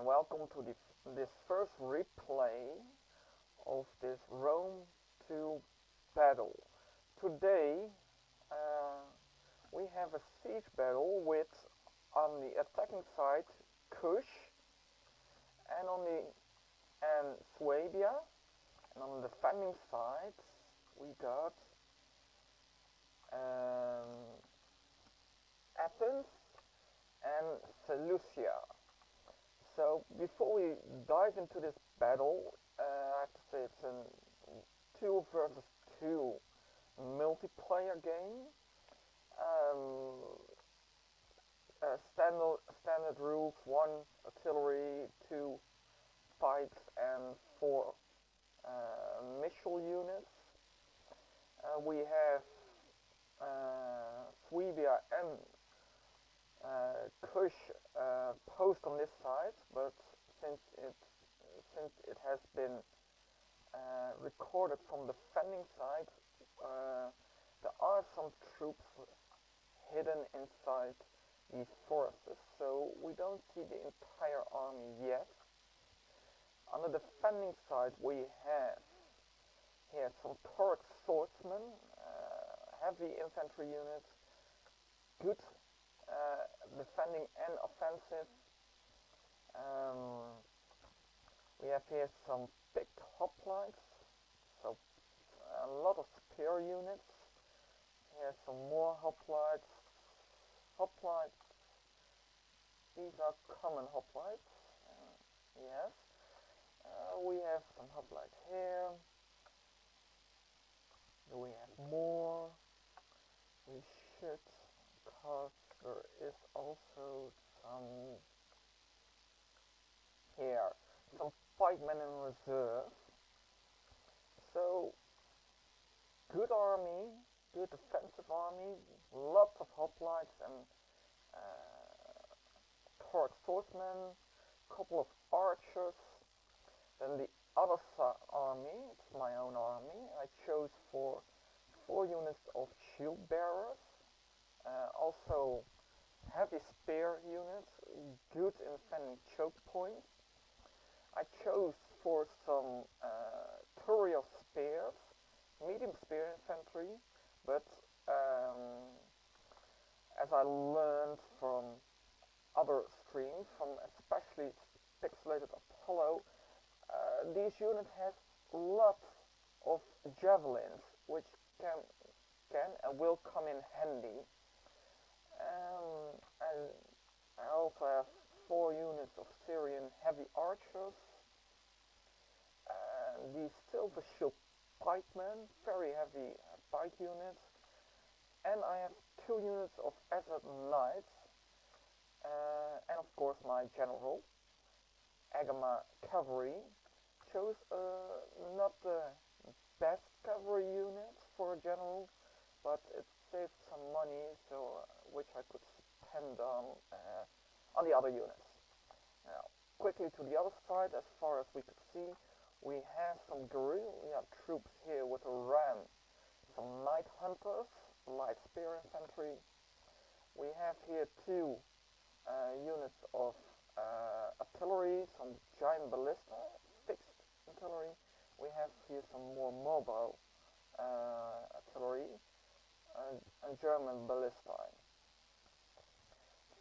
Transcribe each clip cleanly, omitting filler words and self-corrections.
Welcome to this first replay of this Rome 2 battle. Today uh, we have a siege battle with, on the attacking side, Kush, and on the Suebia, and on the defending side we got Athens and Seleucia. So before we dive into this battle, I have to say it's a 2 versus 2 multiplayer game. Standard rules: 1 artillery, 2 fights, and 4 missile units. We have Suebi and Kush post on this side, but since it has been recorded from the defending side, there are some troops hidden inside these forests, so we don't see the entire army yet. On the defending side, we have here some Torx swordsmen, heavy infantry units, good defending and offensive. We have here some picked hoplites, so a lot of spear units. Here's some more hoplites. These are common hoplites. Yes. We have some hoplites here. Do we have more? We should, because there is also some here, some pikemen in reserve. So, good army, good defensive army, lots of hoplites and Torx swordsmen, couple of archers. Then the other army, it's my own army. I chose for 4 units of shield bearers, also heavy spear units, good in defending choke points. I chose for some Turiel spears, medium spear infantry, but as I learned from other streams, from especially Pixelated Apollo, these units have lots of javelins, which can and will come in handy. And I also have 4 units of Syrian heavy archers, and these silver shield pikemen, very heavy pike units, and I have 2 units of Azad knights, and of course my general, Agama cavalry. Chose not the best cavalry unit for a general, but it saved some money, so which I could spend on the other units. Now, quickly to the other side, as far as we could see, we have some guerrilla troops here with a ram, some night hunters, light spear infantry. We have here 2 units of artillery, some giant ballista, fixed artillery. We have here some more mobile artillery and German ballistae.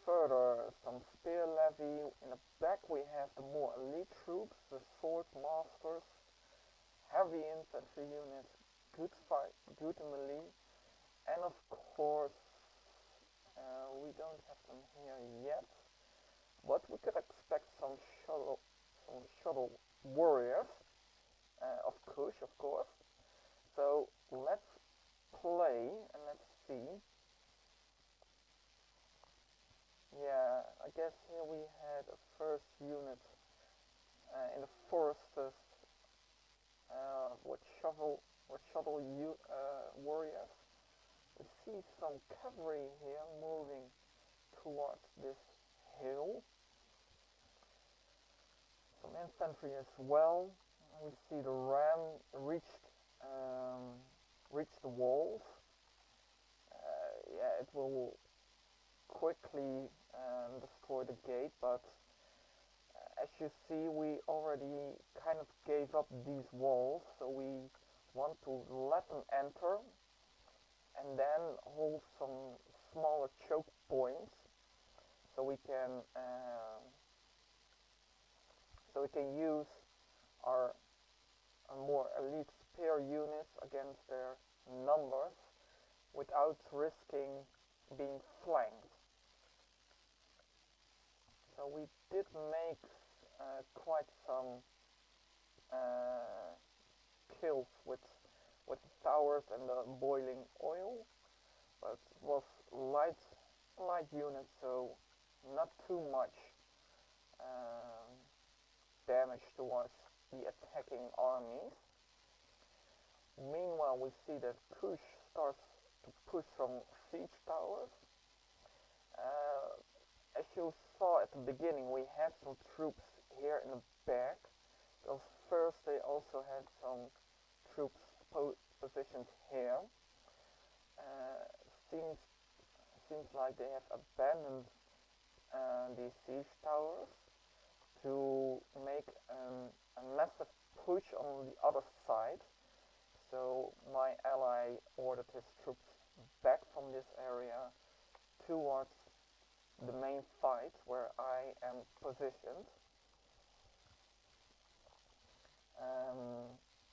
Further, some spear levy. In the back we have the more elite troops, the sword masters, heavy infantry units, good fight, good melee, and of course we don't have them here yet, but we could expect some shuttle warriors of Kush, of course. So let's play and let's see. Yeah, I guess here we had a first unit in the forests with shuttle warriors. We see some cavalry here moving towards this hill. Some infantry as well. We see the ram reach the walls. Yeah, it will quickly destroy the gate, but As you see, we already kind of gave up these walls, so we want to let them enter and then hold some smaller choke points so we can use our more elite spear units against their numbers without risking being flanked. So we did make quite some kills with the towers and the boiling oil, but it was light unit, so not too much damage towards the attacking armies. Meanwhile, we see that Kush starts to push some siege towers. As you saw at the beginning, we had some troops here in the back, because first they also had some troops positioned here. Seems like they have abandoned these siege towers to make a massive push on the other side. So my ally ordered his troops back from this area towards the main fight where I am positioned.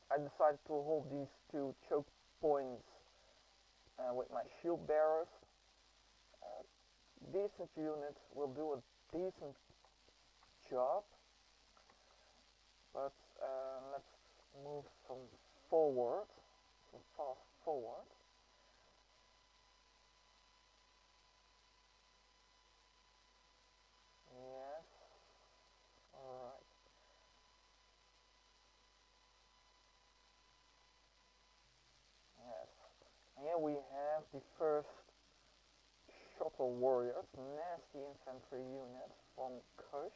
I decided to hold these two choke points with my shield bearers. Decent units will do a decent job, but let's move some forward, some fast forward. Yes, alright. Yes, and here we have the first shuttle warriors, nasty infantry unit from Kush,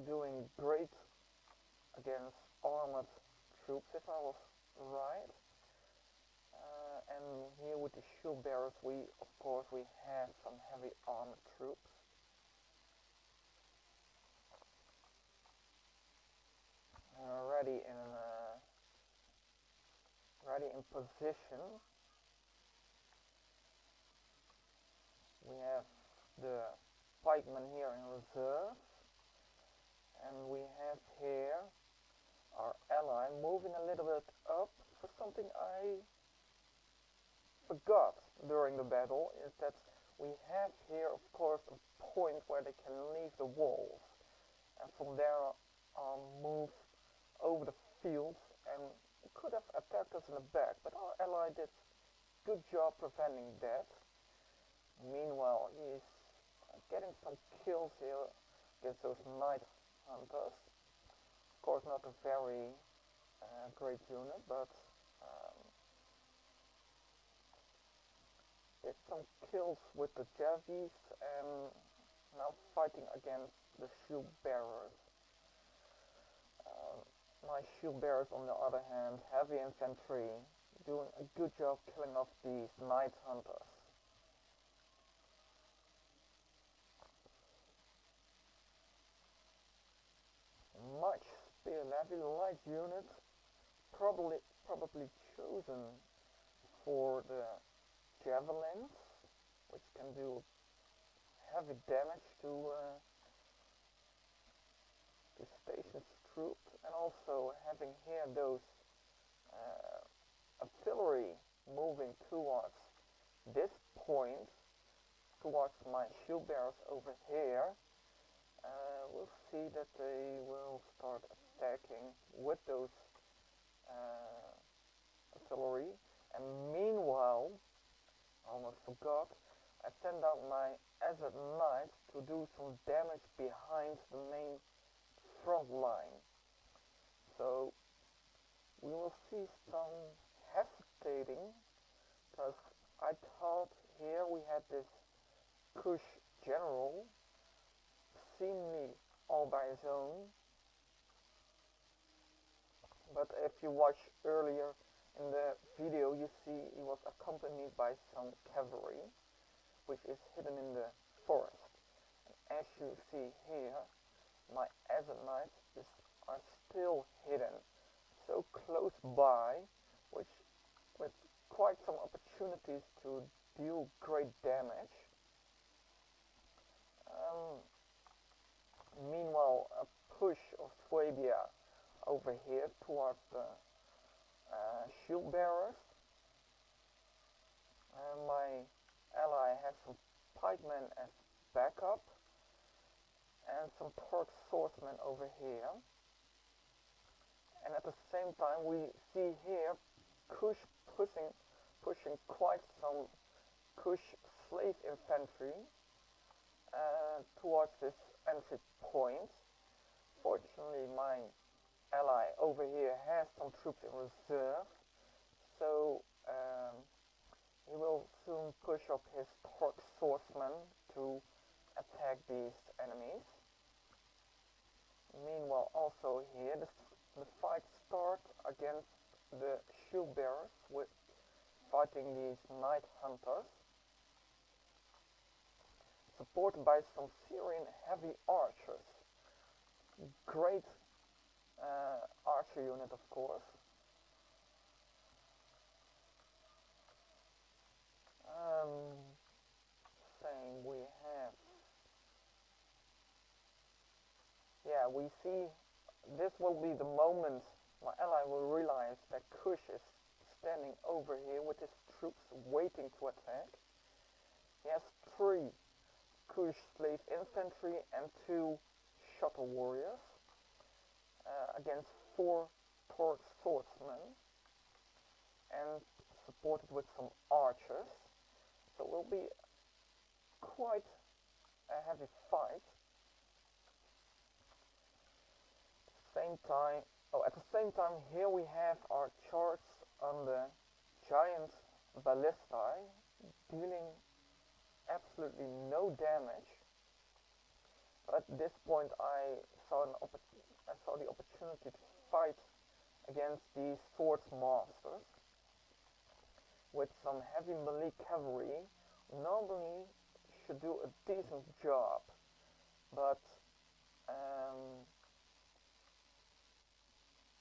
doing great against armored troops, if I was right. And here with the shield bearers, of course we have some heavy armored troops. Ready in position. We have the pikemen here in reserve, and we have here our ally moving a little bit up for something I forgot during the battle, is that we have here of course a point where they can leave the walls, and from there move over the fields, and could have attacked us in the back, but our ally did a good job preventing that. Meanwhile, he's getting some kills here against those night hunters. Of course, not a very great unit, but did some kills with the Javis and now fighting against the shield bearers. My shield bearers, on the other hand, heavy infantry, doing a good job killing off these night hunters. Much spear heavy light unit, probably chosen for the javelins, which can do heavy damage to station's troops, and also having here those artillery moving towards this point, towards my shield bearers over here. We'll see that they will start attacking with those artillery, and meanwhile, I almost forgot, I send out my Azure Knights to do some damage behind the main front line. So we will see some hesitating, because I thought here we had this Kush general, seemingly all by his own, but if you watch earlier in the video, you see he was accompanied by some cavalry, which is hidden in the forest. As you see here, my Athens knights are still hidden so close by, which with quite some opportunities to deal great damage. Um, Meanwhile, a push of Suebi over here towards the shield bearers. My ally has some pikemen as backup and some Torque swordsmen over here. And at the same time we see here Kush pushing quite some Kush slave infantry towards this entry point. Fortunately, my ally over here has some troops in reserve, so he will soon push up his Torque swordsmen to attack these enemies. Meanwhile, also here, the fight starts against the shield bearers with fighting these night hunters, supported by some Syrian heavy archers. Great archer unit, of course. Same we have. Yeah, we see this will be the moment my ally will realize that Kush is standing over here with his troops waiting to attack. He has 3 Kush slave infantry and 2 shuttle warriors against 4 Torque swordsmen and supported with some archers. So it will be quite a heavy fight. At the same time, here we have our charge on the giant ballistae, dealing absolutely no damage. But at this point, I saw the opportunity to fight against these swords masters with some heavy melee cavalry. Normally, should do a decent job, but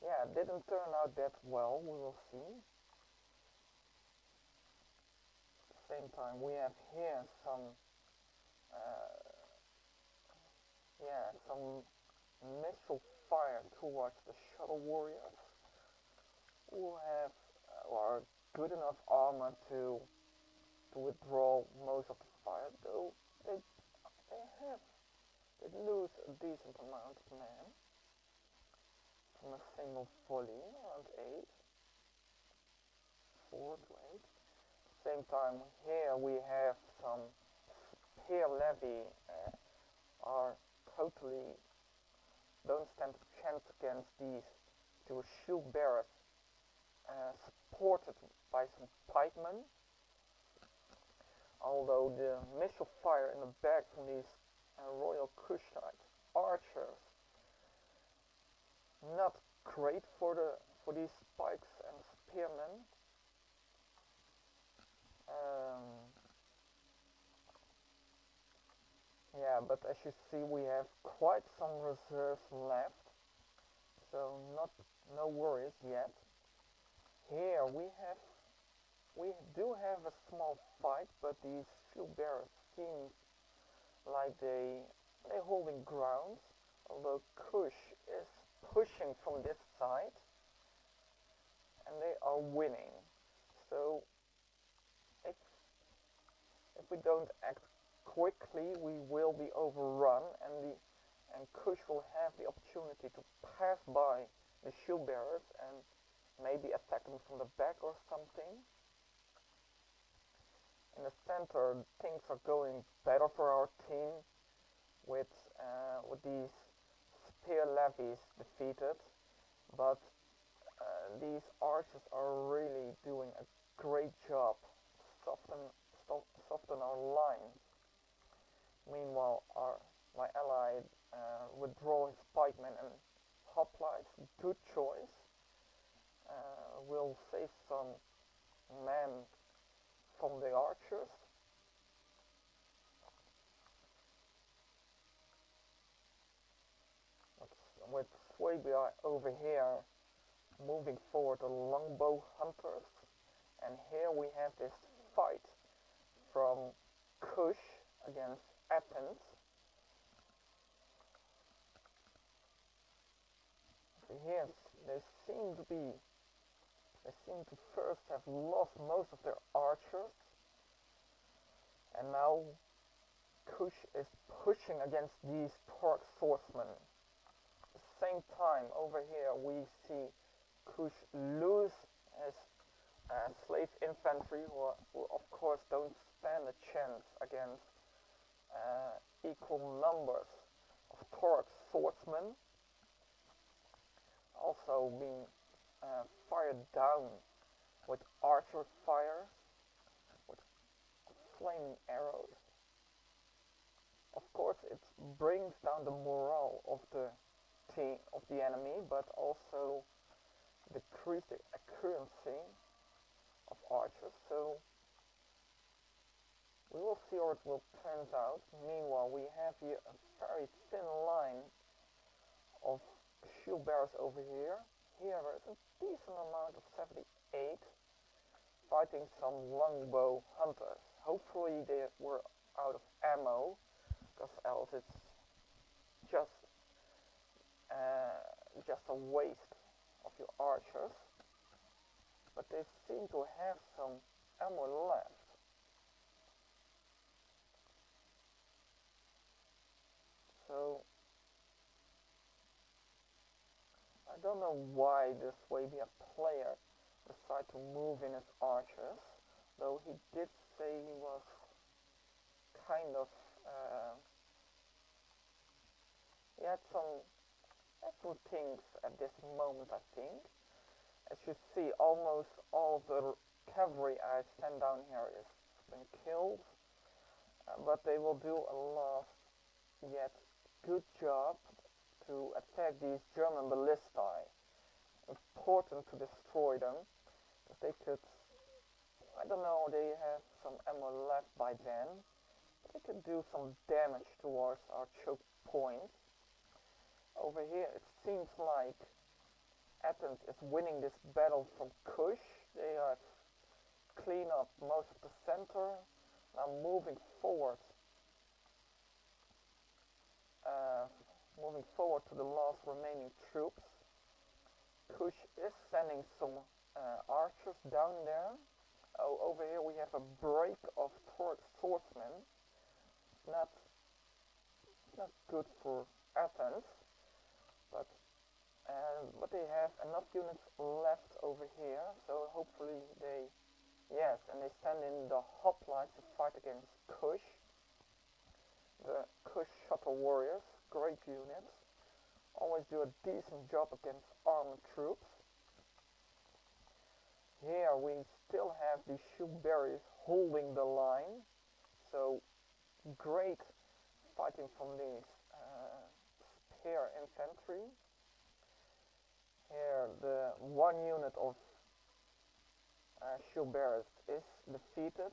yeah, it didn't turn out that well. We will see. At the same time, we have here some some missile fire towards the shuttle warriors, who are good enough armor to withdraw most of the fire, though they lose a decent amount of men from a single volley, around 4 to 8. Same time here we have some spear levy are totally don't stand a chance against these 2 shield bearers supported by some pikemen. Although the missile fire in the back from these Royal Kushite archers not great for these spikes and spearmen. Yeah, but as you see, we have quite some reserves left, so no worries yet. Here we do have a small fight, but these shield bearers seem like they're holding ground, although Kush is pushing from this side, and they are winning. So if we don't act quickly, we will be overrun, and Kush will have the opportunity to pass by the shield bearers and maybe attack them from the back or something. In the center, things are going better for our team with these spear levies defeated, but these archers are really doing a great job soften our lines. Meanwhile, my ally withdraw his pikemen and hoplites. Good choice. Will save some men from the archers. Suebi are over here moving forward the longbow hunters, and here we have this fight from Kush against Athens. Here they seem to first have lost most of their archers, and now Kush is pushing against these Torque swordsmen. At the same time, over here we see Kush lose his slave infantry, who of course don't stand a chance against equal numbers of Torque swordsmen, also being fired down with archer fire, with flaming arrows. Of course, it brings down the morale of the enemy, but also decrease the accuracy of archers. So we will see how it will turn out. Meanwhile, we have here a very thin line of shield bearers over here. Here there is a decent amount of 78 fighting some longbow hunters. Hopefully they were out of ammo, because else it's just a waste of your archers. But they seem to have some ammo left. So I don't know why this Suebi player decided to move in his archers, though he did say he was kind of he had some things at this moment, I think. As you see, almost all the cavalry I sent down here is been killed, but they will do a last yet good job to attack these German ballistae. Important to destroy them, if they could, I don't know, they have some ammo left by then, they could do some damage towards our choke points. Over here it seems like Athens is winning this battle from Kush. They have cleaned up most of the center, now moving forward to the last remaining troops. Kush is sending some archers down there. Oh, over here we have a break of Torque swordsmen. Not good for Athens, but they have enough units left over here, so hopefully they send in the hoplites to fight against Kush. The Kush shuttle warriors, great units, always do a decent job against armored troops. Here we still have the shield bearers holding the line, so great fighting from these spear infantry. Here the one unit of shield bearers is defeated,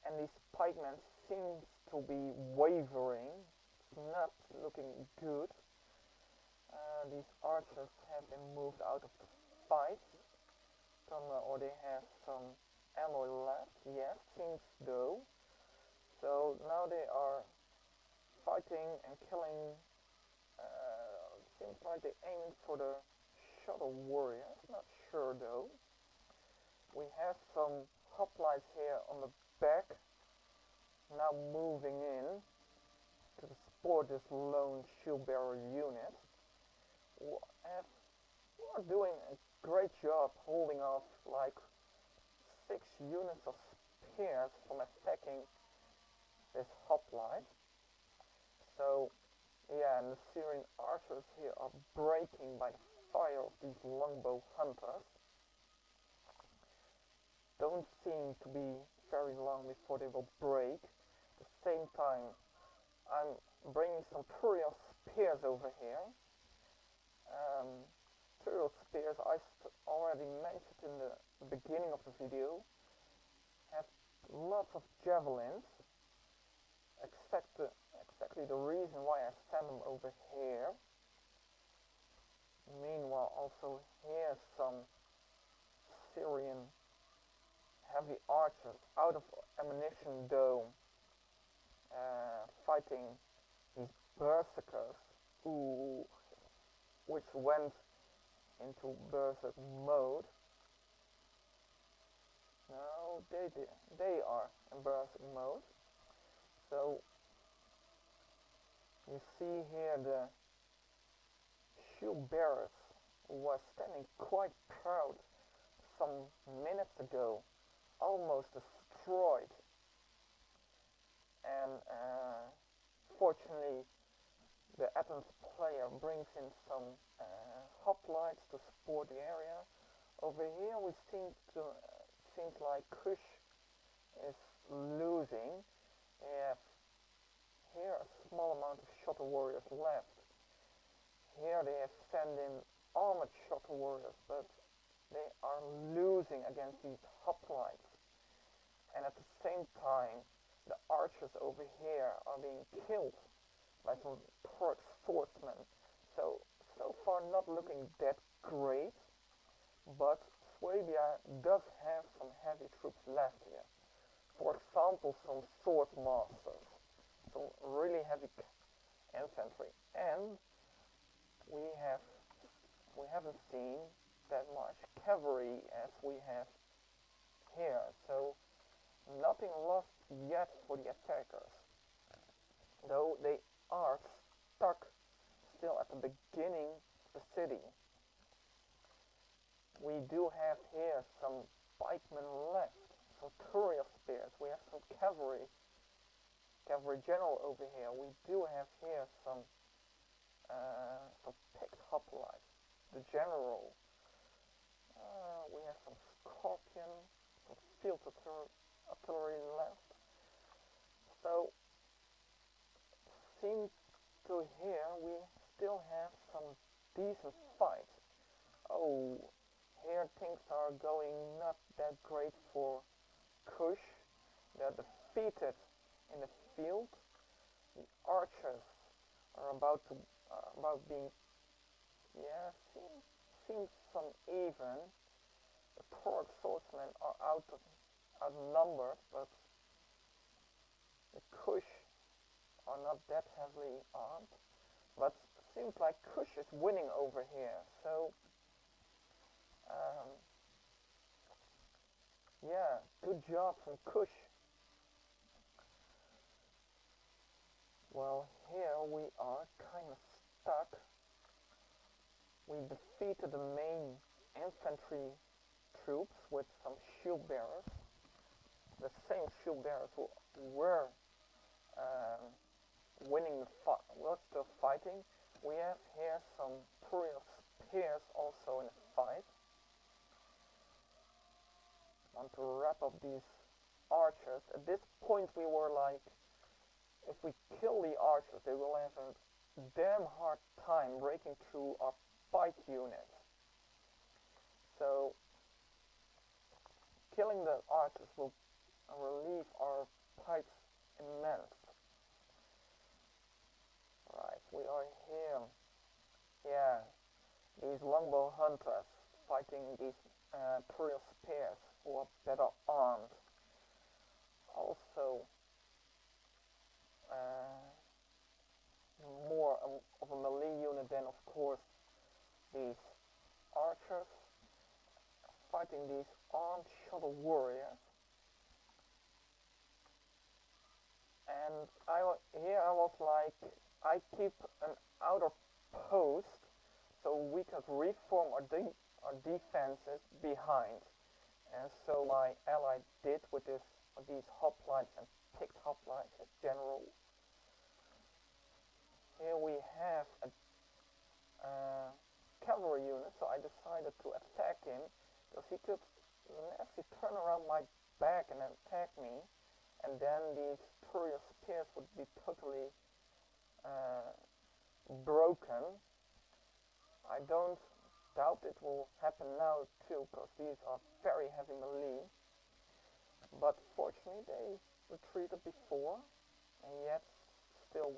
and these pikemen seems to be wavering. It's not looking good. These archers have been moved out of the fight. Or they have some ammo left. Yes, seems though. So now they are fighting and killing. Seems like they're aiming for the shuttle warriors. Not sure though. We have some hoplites here on the back, now moving in to support this lone shield bearer unit. We are doing a great job holding off like 6 units of spears from attacking this hoplite. So yeah, and the Syrian archers here are breaking by the fire of these longbow hunters. Don't seem to be very long before they will break. At the same time, I'm bringing some Turiel spears over here. Turiel spears, I already mentioned in the beginning of the video, have lots of javelins. Exactly the reason why I send them over here. Meanwhile, also here some Syrian heavy archers out of ammunition dome fighting these berserkers who which went into berserk mode. No, they are in berserk mode. So you see here the shield bearers who was standing quite proud some minutes ago, almost destroyed, and fortunately the Athens player brings in some hoplites to support the area. Over here we seems like Kush is losing. They have here a small amount of shuttle warriors left. Here they have sent in armored shuttle warriors, but they are losing against these hoplites. And at the same time, the archers over here are being killed by some Turk swordsmen. So far not looking that great, but Suebi does have some heavy troops left here. For example, some sword masters, some really heavy infantry, and we haven't seen that much cavalry as we have here. So nothing lost yet for the attackers, though they are stuck still at the beginning of the city. We do have here some pikemen left, some courier spears. We have some cavalry general over here. We do have here some picked hoplites. The general. We have some scorpion, some field artillery left. So seems to here we still have some decent fights. Oh, here things are going not that great for Kush. They're defeated in the field. The archers are about being seems some even. The Turk swordsmen are outnumbered, but the Kush are not that heavily armed. But seems like Kush is winning over here. So yeah, good job from Kush. Well, here we are kind of stuck. We defeated the main infantry troops with some shield bearers. The same shield bearers who were winning the fight, were still fighting. We have here some courier spears also in the fight. Want to wrap up these archers. At this point we were like, if we kill the archers, they will have a damn hard time breaking through our pike units. So killing the archers will relieve our pikes immense. Right, we are here. Yeah, these longbow hunters fighting these courier spears who are better armed. Also, more of a melee unit than, of course, these archers fighting these armed shuttle warriors. And here I was like, I keep an outer post so we could reform our defenses behind. And so my ally did with these hoplites and picked hoplites as general. Here we have a cavalry unit, so I decided to attack him because he could actually turn around my back and attack me, and then these courier spears would be totally broken. I don't doubt it will happen now too, because these are very heavy melee. But fortunately they retreated before, and yet still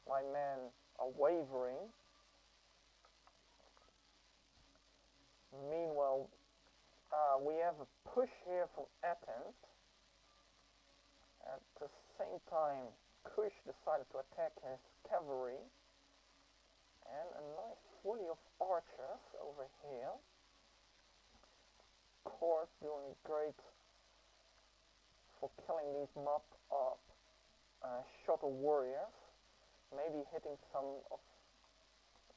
my men are wavering. Meanwhile, we have a push here from Athens. At the same time, Kush decided to attack his cavalry, and a nice volley of archers over here. Of course, doing great for killing these mob of shuttle warriors. Maybe hitting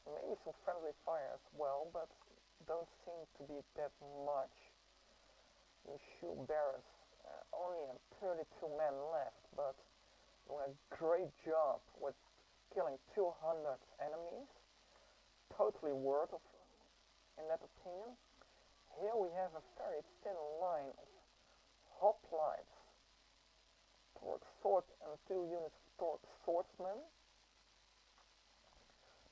maybe some friendly fire as well, but don't seem to be that much. The shield bearers only have 32 men left, but doing a great job with killing 200 enemies. Totally worth of, in that opinion. Here we have a very thin line of hoplites towards sword and 2 units towards swordsmen.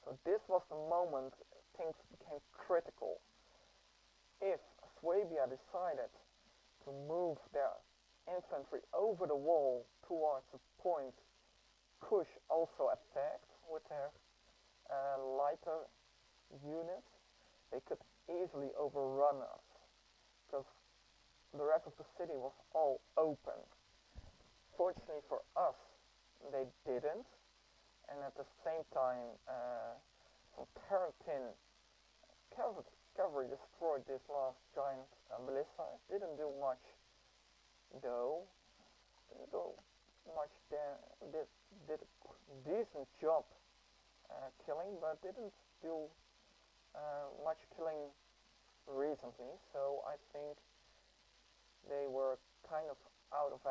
So this was the moment things became critical. If Suebi decided to move their infantry over the wall towards the point Kush also attacked with their lighter units, they could easily overrun us, because the rest of the city was all open. Fortunately for us, they didn't, and at the same time, some Tarantine cavalry destroyed this last giant ballista. Didn't do much, though. Didn't do much. Did a decent job killing, but didn't do much killing recently. So I think they were kind of out of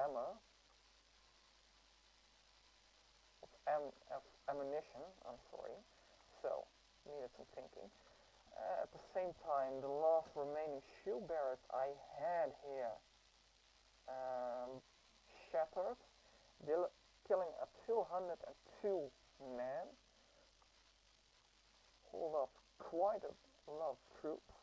ammunition. I'm sorry. So needed some thinking. At the same time, the last remaining shield bearers I had here shattered, killing a 202 man. Hold up quite a lot of troops.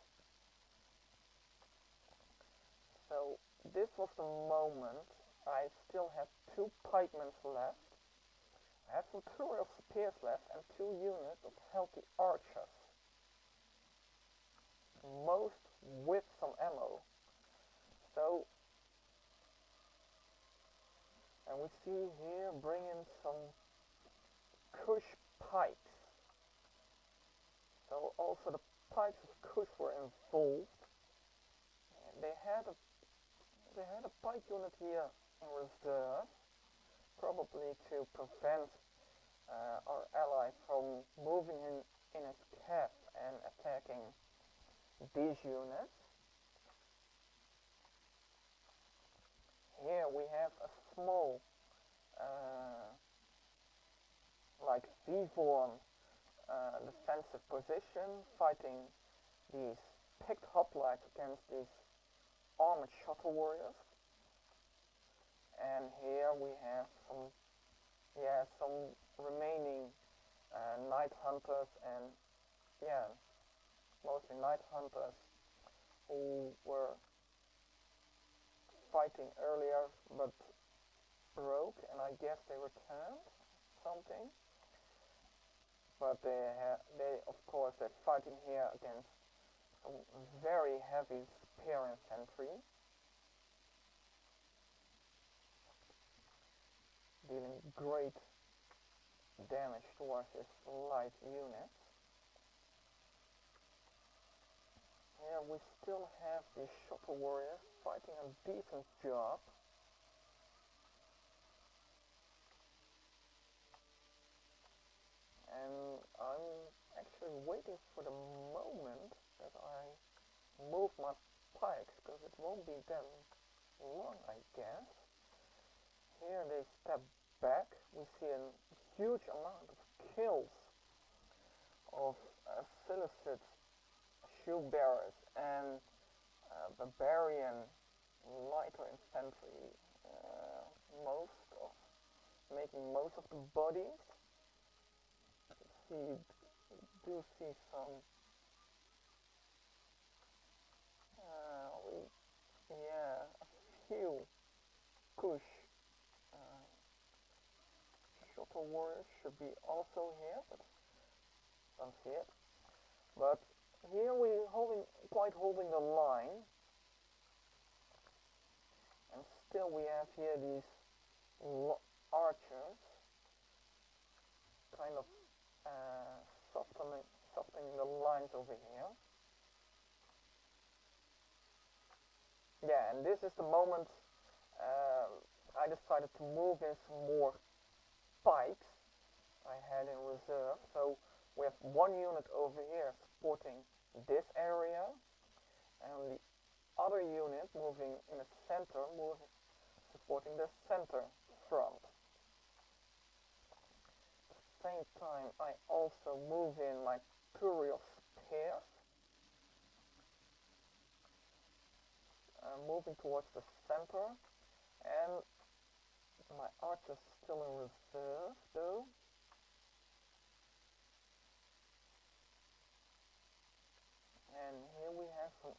So this was the moment. I still had 2 pikemen left. I had some of spears left and 2 units of healthy archers. Most with some ammo. So, and we see here bringing some Kush pikes. So also the pikes of Kush were involved. And they had a pike unit here in reserve, probably to prevent our ally from moving in his cap and attacking these units. Here we have a small, like V-form defensive position, fighting these picked hoplites against these armored shuttle warriors. And here we have some remaining night hunters and mostly night hunters who were fighting earlier but broke, and I guess they returned something. But they of course they're fighting here against some very heavy spear infantry, dealing great damage towards his light units. Here we still have the shuttle warriors fighting a decent job. And I'm actually waiting for the moment that I move my pikes, because it won't be that long, I guess. Here they step back. We see a huge amount of kills of Seleucid shield bearers and barbarian lighter infantry, making most of the bodies. You do see some a few Kush warriors should be also here, but don't see it. But Here we quite holding the line, and still we have here these archers, kind of softening the lines over here. Yeah, and this is the moment I decided to move in some more pikes I had in reserve. So we have one unit over here supporting this area, and the other unit moving in the center, supporting the center front. At the same time, I also move in my curious spears, moving towards the center, and my archers still in reserve though. And here we have some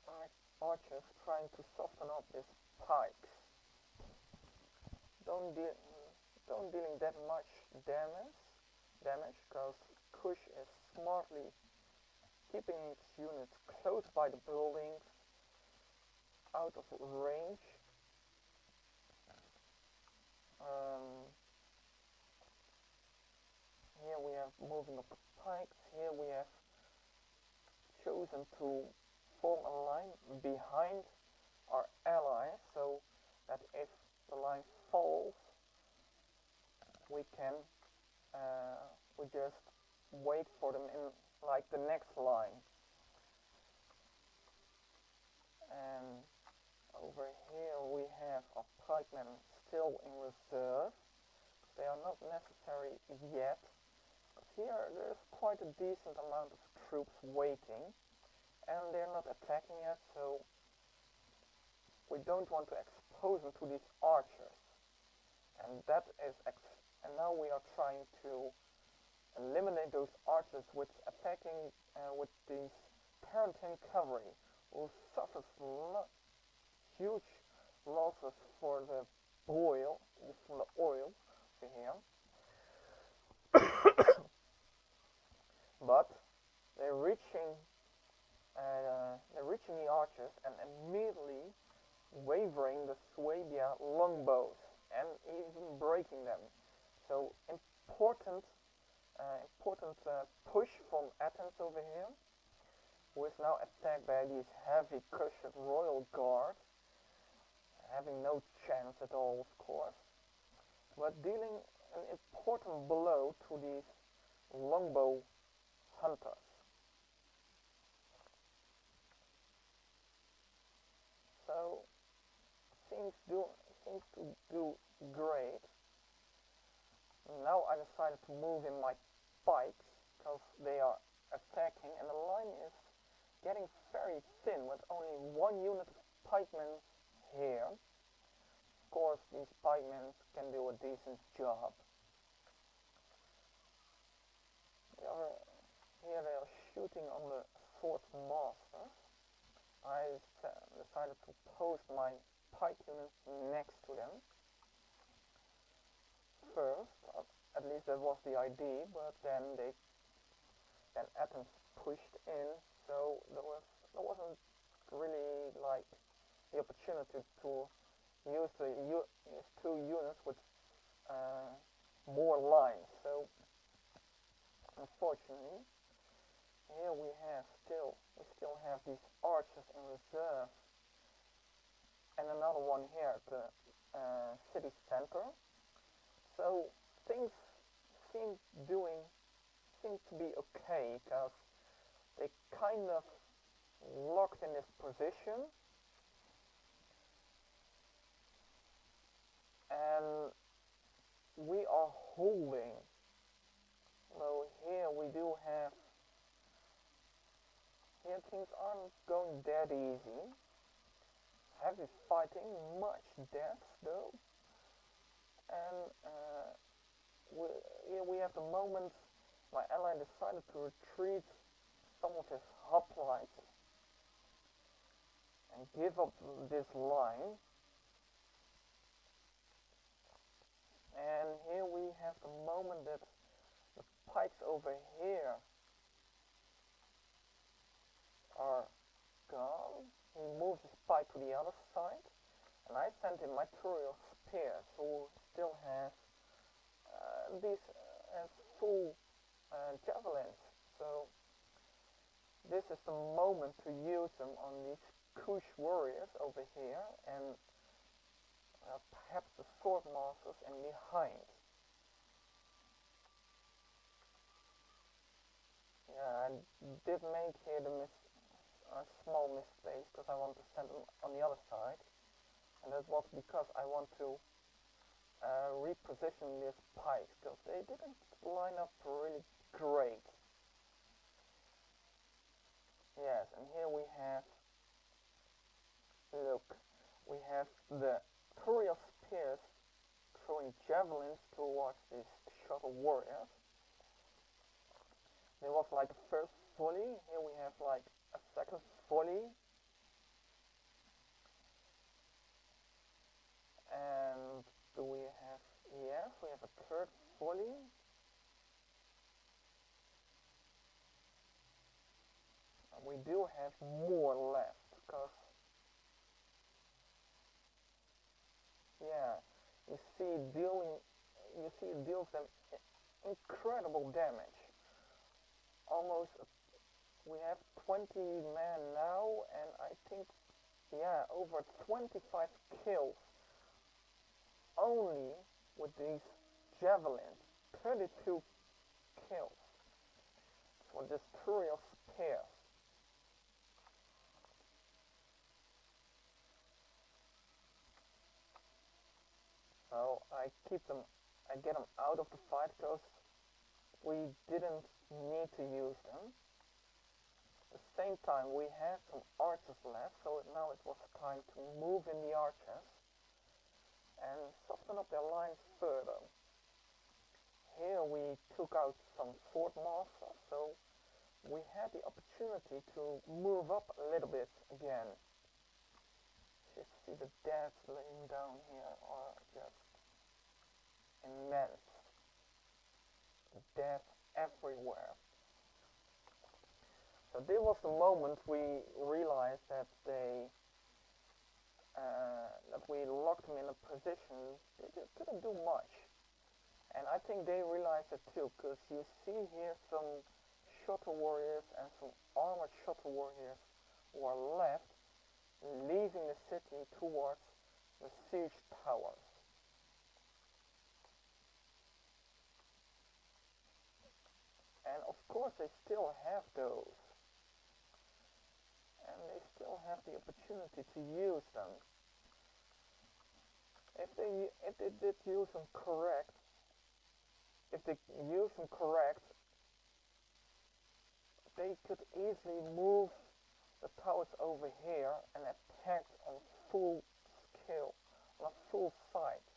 archers trying to soften up these pikes. Don't dealing that much damage, because Kush is smartly keeping its units close by the buildings, out of range. Here we have moving up the pikes. Here we have chosen to form a line behind our allies, so that if the line falls, we can we just wait for them in like the next line. And over here we have our pikemen still in reserve. They are not necessary yet, but here there's quite a decent amount of troops waiting, and they're not attacking yet, so we don't want to expose them to these archers. And and now we are trying to eliminate those archers with attacking with these Tarantine cavalry, who suffers huge losses for the oil over here. But they're reaching the archers and immediately wavering the Suebi longbows and even breaking them. So important push from Athens over here, who is now attacked by these heavy cushioned royal guard, having no chance at all, of course, but dealing an important blow to these longbow hunters. So seems to do great. Now I decided to move in my pikes, because they are attacking, and the line is getting very thin with only one unit of pikemen here. Of course, these pikemen can do a decent job. Here they are shooting on the sword masters. I decided to post my pike unit next to them. First, at least that was the idea, but then Athens pushed in, so there wasn't really like the opportunity to use two units with more lines. So unfortunately, here we still have these archers in reserve, and another one here at the city center. So things seem to be okay, because they kind of locked in this position, and we are holding. So here we do have, here things aren't going that easy. Heavy fighting, much deaths though, and here we have the moment my ally decided to retreat some of his hoplites and give up this line. And here we have the moment that the pikes over here are gone. He moves his pike to the other side, and I send him my Turiel spears, who still has these as full javelins. So this is the moment to use them on these Kush warriors over here, and perhaps the sword masters in behind. Yeah, I did make here a small mistake because I want to send them on the other side, and that was because I want to reposition these pikes because they didn't line up really great. Yes, and here we have, look, we have the Turiel spears throwing javelins towards these shuttle warriors. There was like a first volley, here we have like a second volley, and do we have, yes, we have a third volley. And we do have more left, because, yeah, you see it deals them incredible damage. Almost, we have 20 men now, and I think, yeah, over 25 kills only with these javelins. 32 kills for this Turiel spears. So I get them out of the fight because we didn't need to use them. At the same time, we had some archers left, so now it was time to move in the archers and soften up their lines further. Here we took out some sword masters, so we had the opportunity to move up a little bit again. You see the deaths laying down here are just immense. Death everywhere. So this was the moment we realized that we locked them in a position they just couldn't do much. And I think they realized it too, because you see here some shuttle warriors and some armored shuttle warriors who are left, leaving the city towards the siege towers. And of course they still have those. And they still have the opportunity to use them. If they did use them correct, if they use them correct, they could easily move the towers over here and attack on full scale, on a full site.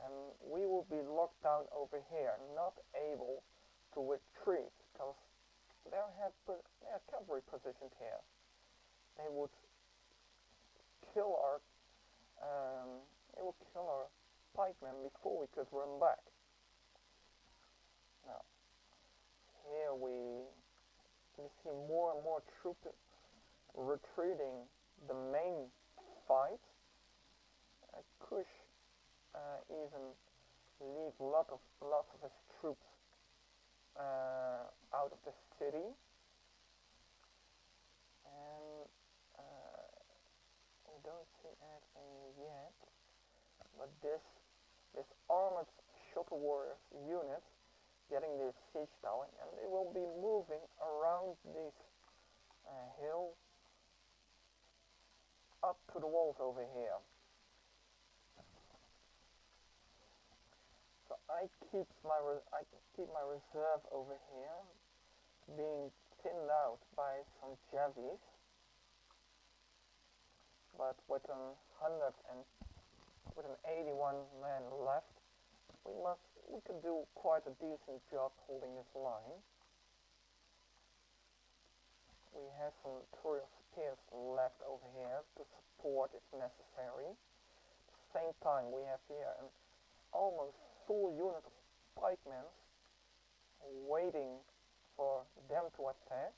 And we will be locked down over here, not able to retreat, because there are cavalry positioned here. They would kill our pikemen before we could run back. Now, here we see more and more troops retreating the main fight. Kush even leave lots of his troops out of the city, and we don't see anything yet. But this armored shuttle warriors unit getting this siege tower, and they will be moving around this hill up to the walls over here. So I keep my reserve over here, being thinned out by some javies, but with an 81 men left, we can do quite a decent job holding this line. We have some Turiel spears left over here to support if necessary. At the same time, we have here an almost full unit of pikemen waiting for them to attack.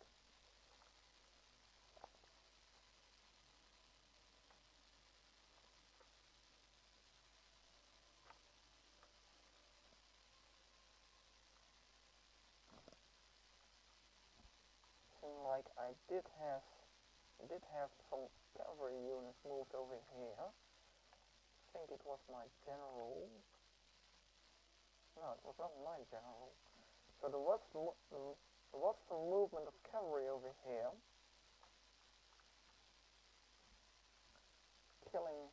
like I did have some cavalry units moved over here. I think it was my general. No, it was not my general. So there was some movement of cavalry over here, killing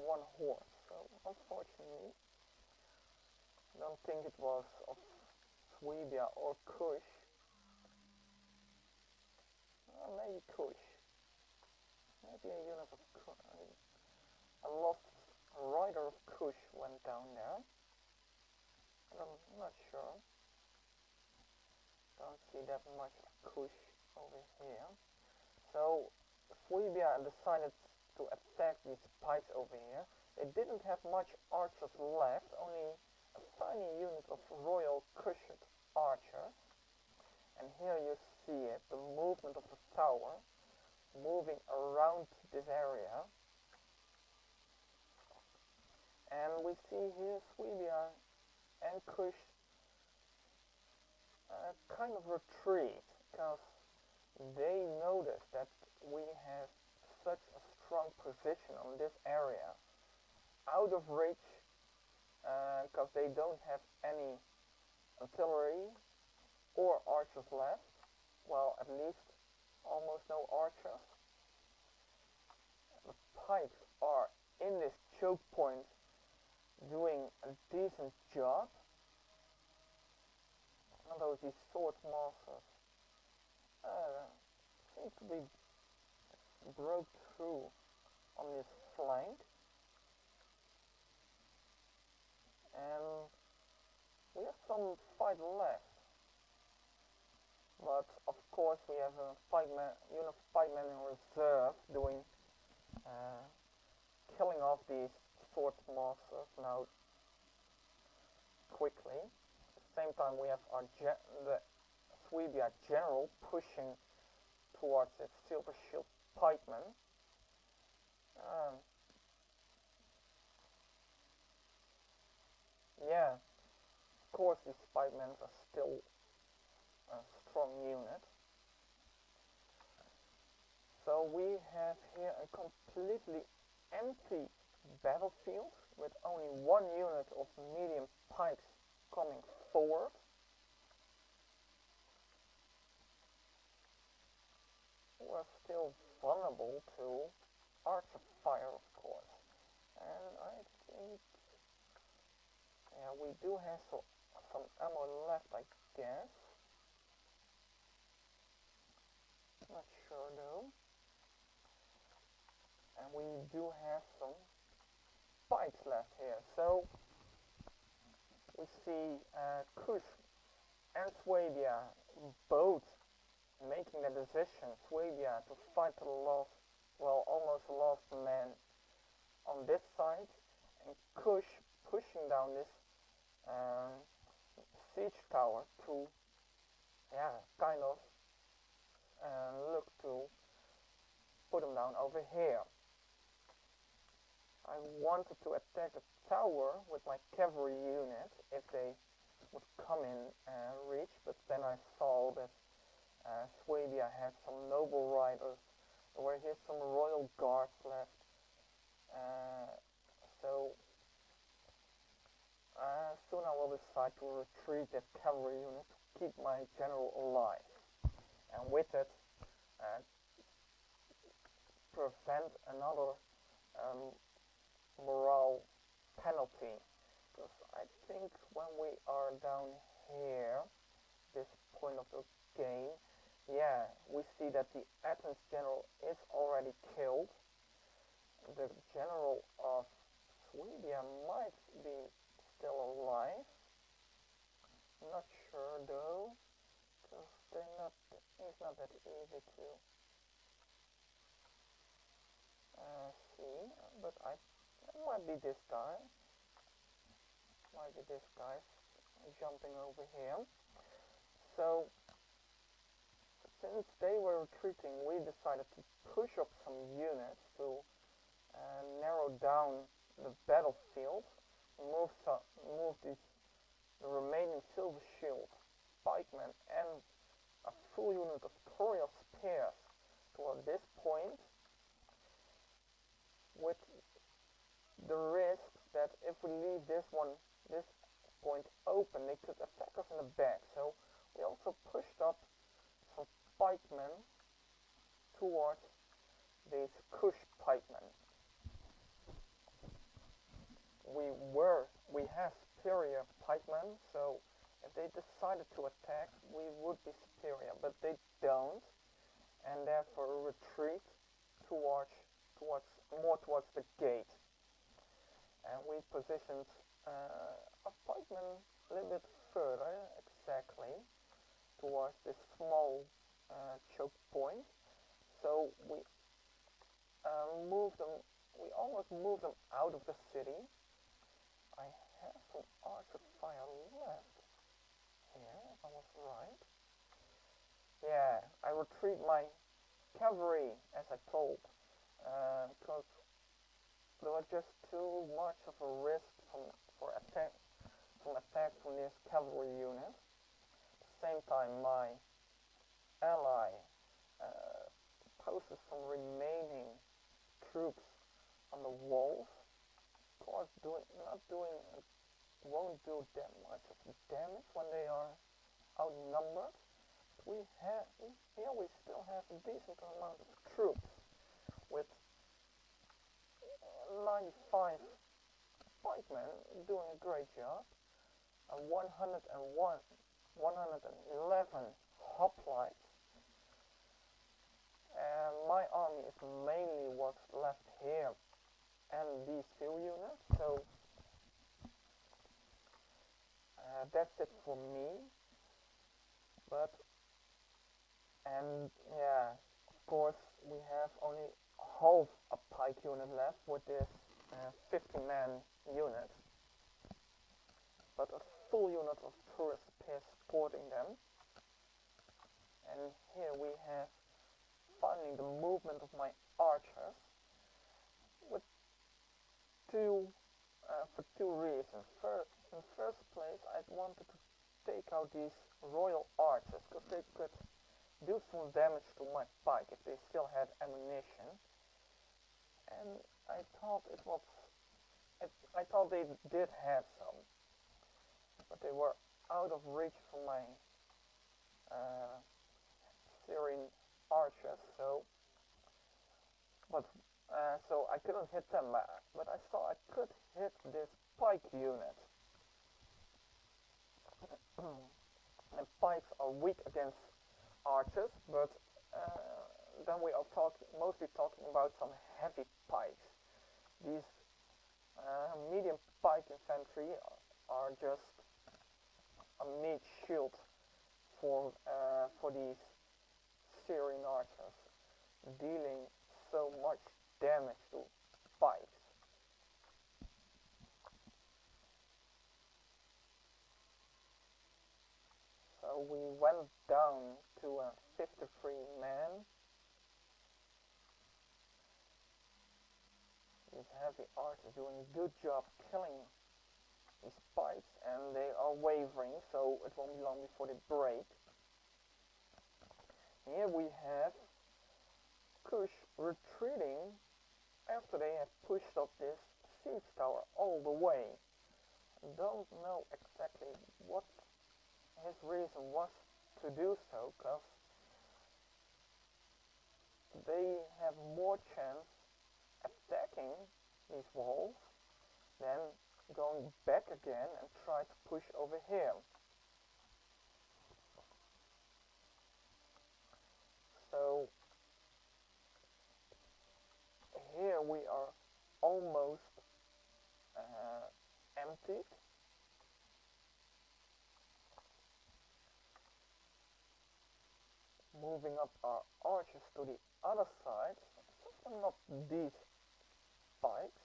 one horse. So unfortunately, I don't think it was of Suebi or Kush. Maybe Kush. Maybe a unit of Kush. I lost a rider of Kush went down there. I'm not sure. Don't see that much of Kush over here. So Suebi decided to attack these pikes over here. They didn't have much archers left, only a tiny unit of royal Kushite archers. And here you see it, the movement of the tower, moving around this area. And we see here Suebi and Kush kind of retreat, because they notice that we have such a strong position on this area, out of reach, because they don't have any artillery or archers left. Well, at least almost no archers. The pikes are in this choke point doing a decent job. Although these sword masters seem to be broke through on this flank. And we have some fight left. But of course we have a unit of 5 men in reserve doing killing off these sword masters now quickly. At the same time we have the Suebi general pushing towards its silver shield pikemen. Yeah, of course these pikemen are still a strong unit. So we have here a completely empty battlefield with only one unit of medium pikes coming forward. We're still vulnerable to archer fire, of course. And I think, yeah, we do have some ammo left, I guess. Not sure though. And we do have some pikes left here. So we see Kush and Suebi both making the decision, Suebi to fight to the last, well, almost the last man on this side, and Kush pushing down this siege tower to, yeah, kind of look to put him down over here. I wanted to attack the tower with my cavalry unit if they would come in reach, but then I saw that Suebi had some noble riders. There were here some royal guards left. So soon I will decide to retreat that cavalry unit to keep my general alive. And with it, prevent another morale penalty. Because I think when we are down here, this point of the game, yeah, we see that the Athens general is already killed. The general of Suebi might be still alive. Not sure though, because it's not that easy to see. But it might be this guy. Might be this guy jumping over here. So since they were retreating, we decided to push up some units to narrow down the battlefield, move the remaining silver shield pikemen and a full unit of courier spears toward this point, with the risk that if we leave this point open, they could attack us in the back. So we also pushed up some pikemen towards these Kush pikemen. We have superior pikemen, so if they decided to attack, we would be superior, but they don't, and therefore retreat towards towards the gate. And we positioned our pikemen a little bit further, exactly, towards this small choke point. So we almost moved them out of the city. I have some archer fire left here, if I was right. Yeah, I retrieve my cavalry, as I told, because there was just too much of a risk from attack from this cavalry unit. At the same time, my ally posted some remaining troops on the walls. Of course, won't do that much of damage when they are outnumbered. Here we still have a decent amount of troops with 95 pikemen doing a great job, and 111 hoplites. And my army is mainly what's left here and these few units, so that's it for me. And yeah, of course we have only half a pike unit left with this 50-man unit, but a full unit of tourist spears supporting them. And here we have finally the movement of my archers with for two reasons. In the first place, I wanted to take out these royal archers because they could do some damage to my pike if they still had ammunition. And I thought I thought they did have some, but they were out of reach for my Syrian archers. So I couldn't hit them, but I saw I could hit this pike unit. And pikes are weak against archers, but then we are mostly talking about some heavy pikes. These medium pike infantry are just a meat shield for these Syrian archers, dealing so much damage to pikes. So we went down to a 53 man. These heavy archers doing a good job killing these pikes, and they are wavering, so it won't be long before they break. Here we have Kush retreating after they have pushed up this siege tower all the way. Don't know exactly what his reason was to do so, because they have more chance attacking these walls than going back again and try to push over here. So here we are almost emptied. Moving up our archers to the other side, not these pikes.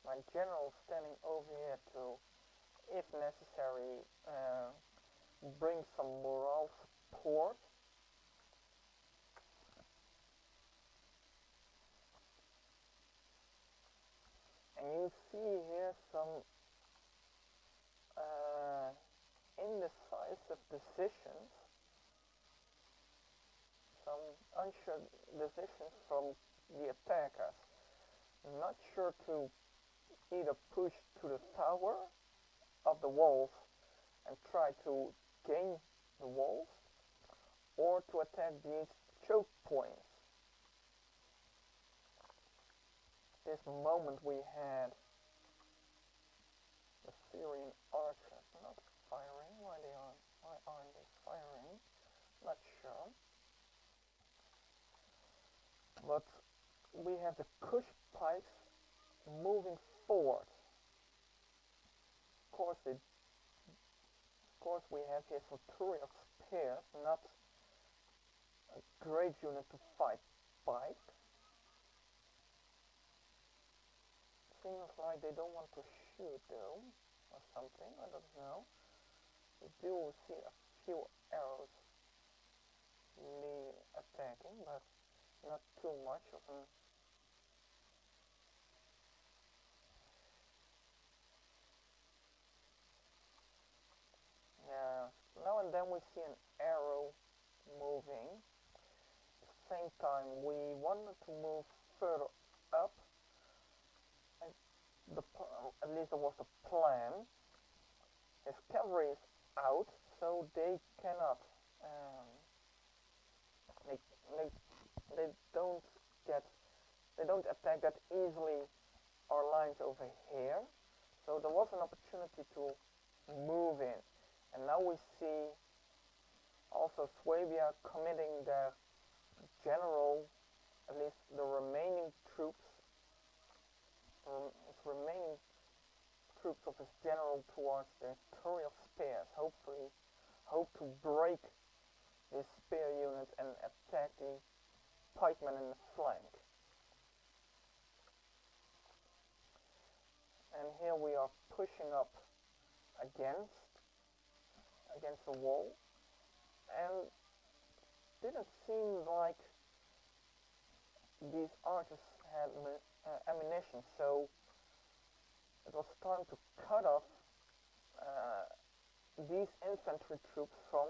My general standing over here to, if necessary, bring some morale support. And you see here some indecisive decisions some unsure decisions from the attackers. Not sure to either push to the tower of the walls and try to gain the walls, or to attack these choke points. This moment we had the Syrian archers not firing. Why aren't they firing? Not sure. But we have the Kush pikes moving forward. Of course we have here some Turiel spears, not a great unit to fight pike. Seems like they don't want to shoot though, or something, I don't know. We do see a few arrows attacking, but not too much of an... Yeah, now and then we see an arrow moving. At the same time, we wanted to move further up. And at least there was a plan. His cavalry is out, so they cannot. They, they, they don't get. They don't attack that easily our lines over here. So there was an opportunity to move in. And now we see also Suebi committing their general, at least the remaining troops, of his general towards the Turiel spears. Hopefully, hope to break this spear unit and attack the pikemen in the flank. And here we are pushing up against the wall, and didn't seem like these archers had ammunition, so it was time to cut off these infantry troops from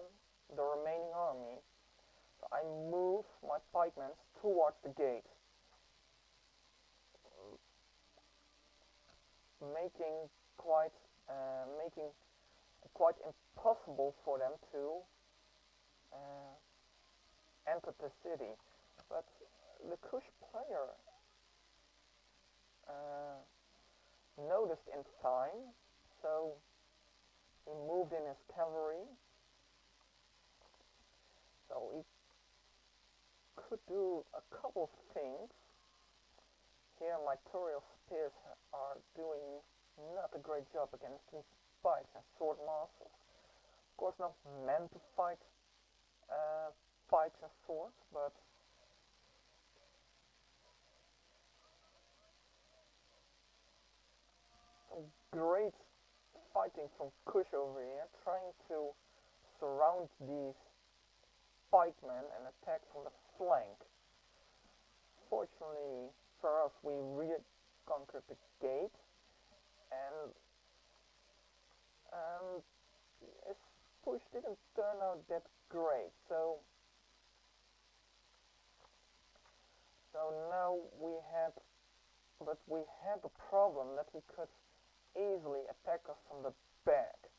the remaining army. So I move my pikemen towards the gate, making quite impossible for them to enter the city. But the Kush player noticed in time, so he moved in his cavalry. So he could do a couple of things. Here my Turiel spears are doing not a great job against these pikes and sword masters. Of course not meant to fight pikes and swords, but some great fighting from Kush over here, trying to surround these pikemen and attack from the flank. Fortunately for us, we reconquered the gate, and his push didn't turn out that great. So now we had the problem that he could easily attack us from the back.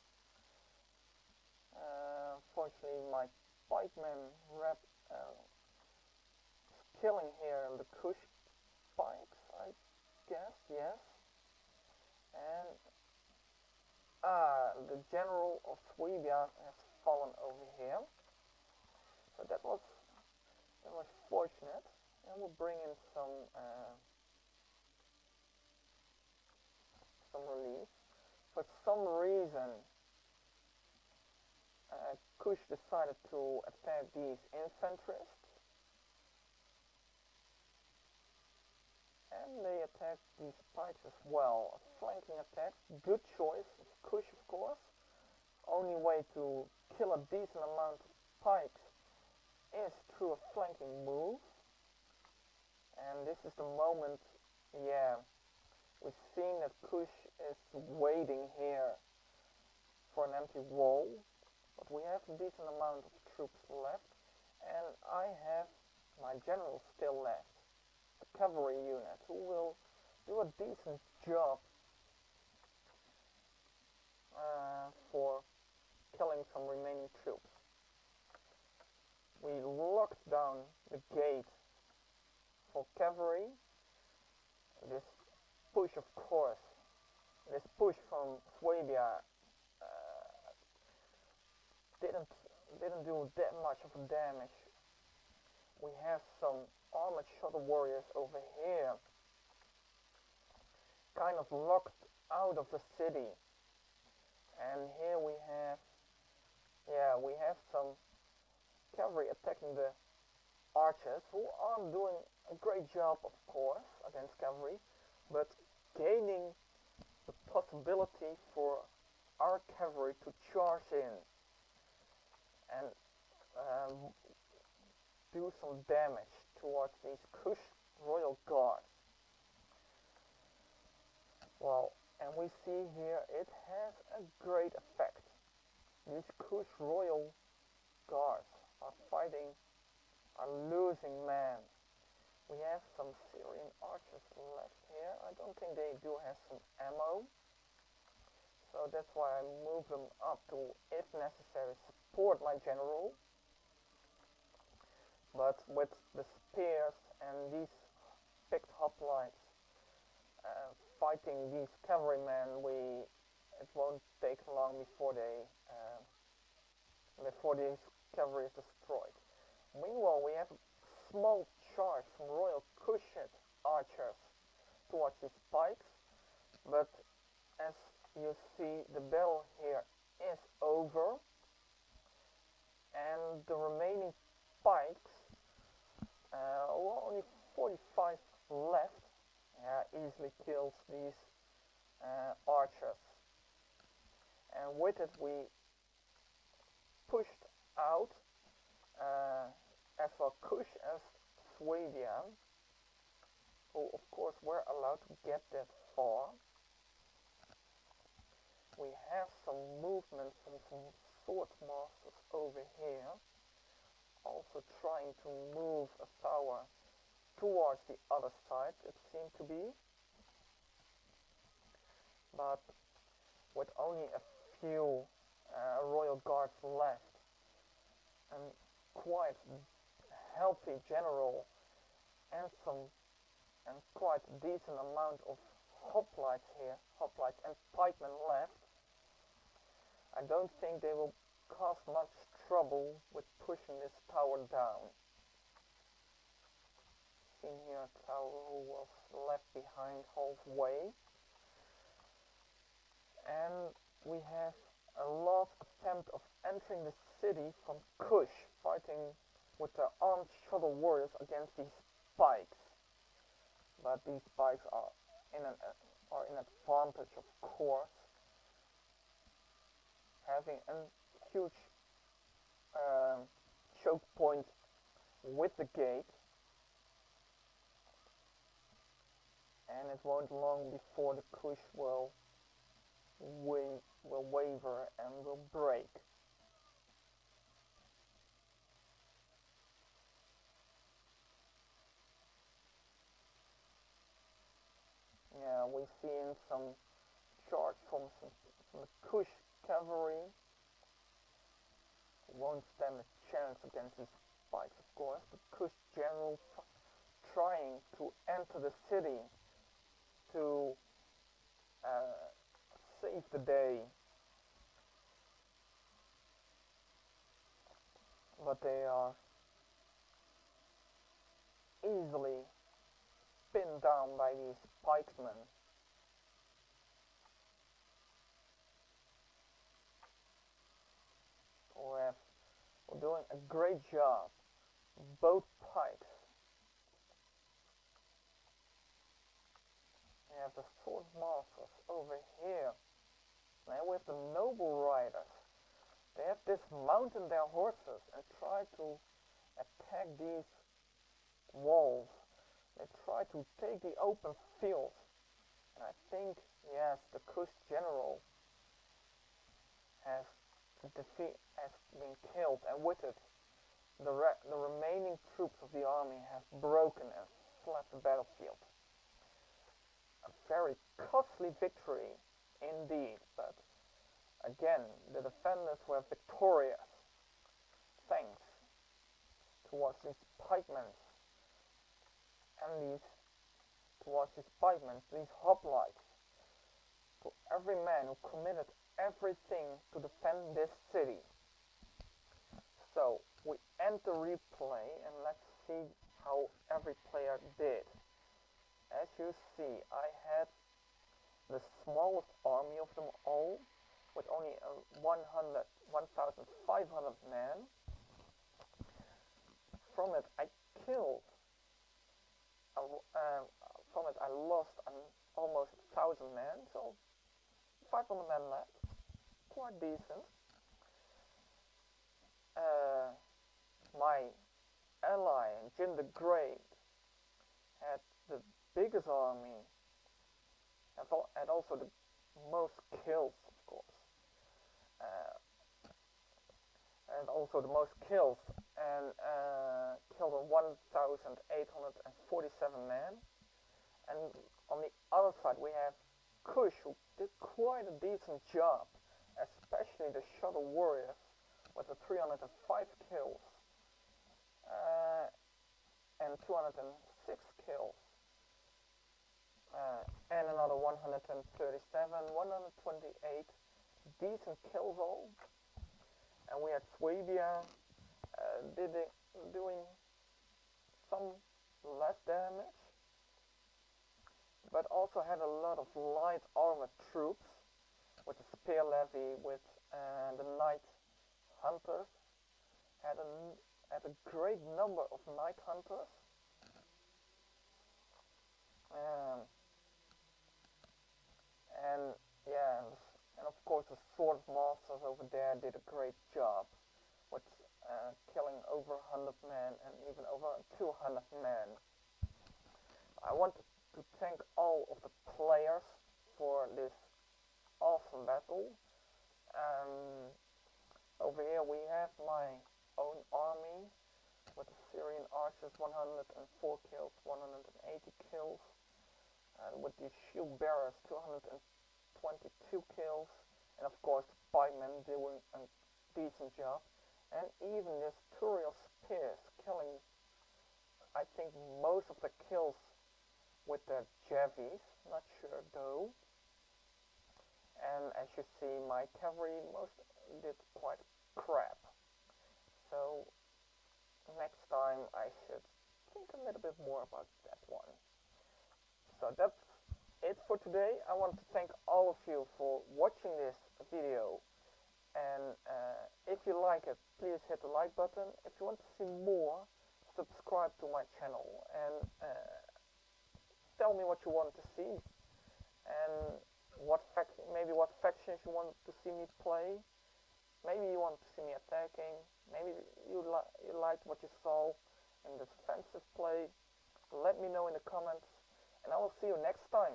Fortunately, my pikemen killing here the Kush pikes, I guess, yes. And the general of Suebi has fallen over here. So that was fortunate. And we'll bring in some relief. For some reason, Kush decided to attack these infanterists, and they attacked these pikes as well. A flanking attack, good choice of Kush, of course. Only way to kill a decent amount of pikes is through a flanking move. And this is the moment, yeah, we've seen that Kush is waiting here for an empty wall, but we have a decent amount of troops left, and I have my general still left, the cavalry unit, who will do a decent job for killing some remaining troops. We locked down the gate for cavalry. This push, of course, this push from Suebi didn't didn't do that much of a damage. We have some armored shuttle warriors over here, kind of locked out of the city. And here we have, yeah, we have some cavalry attacking the archers, who aren't doing a great job, of course, against cavalry, but gaining the possibility for our cavalry to charge in and do some damage towards these Kush royal guards. Well, and we see here it has a great effect. These Kush royal guards are fighting, are losing men. We have some Syrian archers left here. I don't think they do have some ammo. So that's why I move them up to, if necessary, support my general. But with the spears and these picked hoplites fighting these cavalrymen, it won't take long before this cavalry is destroyed. Meanwhile, we have a small charge from Royal Kushite archers towards these pikes, but as you see, the battle here is over, and the remaining pikes, only 45 left, easily kills these archers. And with it we pushed out as well Kush as Suebi, who of course were allowed to get that far. We have some movement from some sword masters over here, also trying to move a tower towards the other side, it seemed to be. But with only a few royal guards left and quite healthy general and quite decent amount of hoplites here, hoplites and pikemen left, I don't think they will cause much trouble with pushing this tower down. Seen here a tower who was left behind halfway. And we have a last attempt of entering the city from Kush, fighting with the armed shuttle warriors against these pikes. But these pikes are in advantage, of course, having a huge choke point with the gate, and it won't long before the Kush will waver and will break. Yeah, we've seen some charge from the Kush cavalry. Won't stand a chance against these pikes, of course. The Kush general trying to enter the city to save the day, but they are easily pinned down by these pikemen. We're doing a great job. Both pikes. We have the sword masters over here. And with the noble riders. They have dismounted their horses and tried to attack these walls. They try to take the open fields. And I think, yes, the Kush general has been killed, and with it the remaining troops of the army have broken and fled the battlefield. A very costly victory indeed, but again, the defenders were victorious, thanks towards these pikemen these hoplites, to every man who committed everything to defend this city. So we end the replay and let's see how every player did. As you see, I had the smallest army of them all, with only 1,500 men. From it I lost almost 1,000 men, so 500 men left, quite decent. My ally, Jin the Great, had the biggest army, and also the most kills, of course. And killed 1,847 men. And on the other side we have Kush, who did quite a decent job, especially the shuttle warriors with the 305 kills and 206 kills. And another 137, 128 decent kills all. And we had Suebi doing some less damage, but also had a lot of light armored troops with the spear levy, with the night hunters. Had a great number of night hunters. And of course the sword masters over there did a great job with killing over 100 men and even over 200 men. I want to thank all of the players for this awesome battle. Over here we have my own army with the Syrian archers, 104 kills, 180 kills. And with the shield bearers, 222 kills. And of course the pikemen doing a decent job. And even this Turiel spears killing, I think, most of the kills with their javies, not sure though. And as you see, my cavalry most did quite crap. So next time I should think a little bit more about that one. So that's it for today. I want to thank all of you for watching this video. And if you like it, please hit the like button. If you want to see more, subscribe to my channel and tell me what you want to see and maybe what factions you want to see me play. Maybe you want to see me attacking. Maybe you liked what you saw in the defensive play. Let me know in the comments, and I will see you next time.